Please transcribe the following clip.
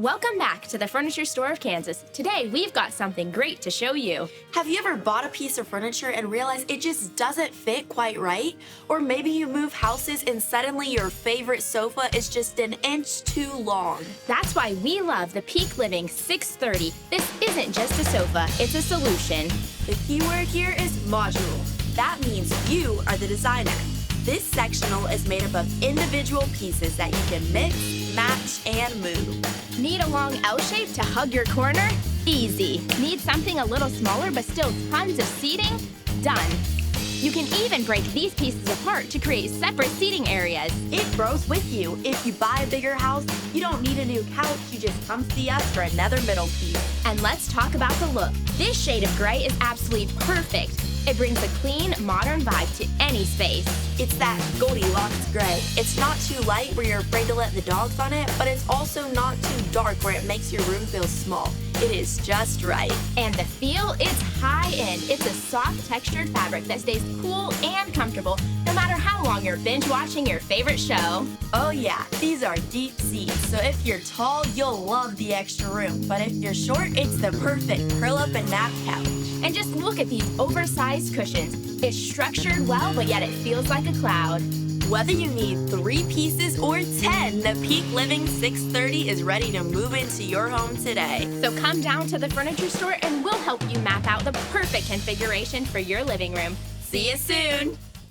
Welcome back to the Furniture Store of Kansas. Today, we've got something great to show you. Have you ever bought a piece of furniture and realized it just doesn't fit quite right? Or maybe you move houses and suddenly your favorite sofa is just an inch too long. That's why we love the Peak Living 630. This isn't just a sofa, it's a solution. The key word here is modular. That means you are the designer. This sectional is made up of individual pieces that you can mix, match, and move. Need a long L shape to hug your corner? Easy. Need something a little smaller but still tons of seating? Done. You can even break these pieces apart to create separate seating areas. It grows with you. If you buy a bigger house, you don't need a new couch. You just come see us for another middle piece. And let's talk about the look. This shade of gray is absolutely perfect. It brings a clean, modern vibe to any space. It's that Goldilocks gray. It's not too light where you're afraid to let the dogs on it, but it's also not too dark where it makes your room feel small. It is just right. And the feel, it's high-end. It's a soft, textured fabric that stays cool and comfortable no matter how long you're binge watching your favorite show. Oh yeah, these are deep seats, so if you're tall, you'll love the extra room. But if you're short, it's the perfect curl-up and nap couch. And just look at these oversized cushions. It's structured well, but yet it feels like a cloud. Whether you need 3 pieces or 10, the Peak Living 630 is ready to move into your home today. So come down to the furniture store and we'll help you map out the perfect configuration for your living room. See you soon!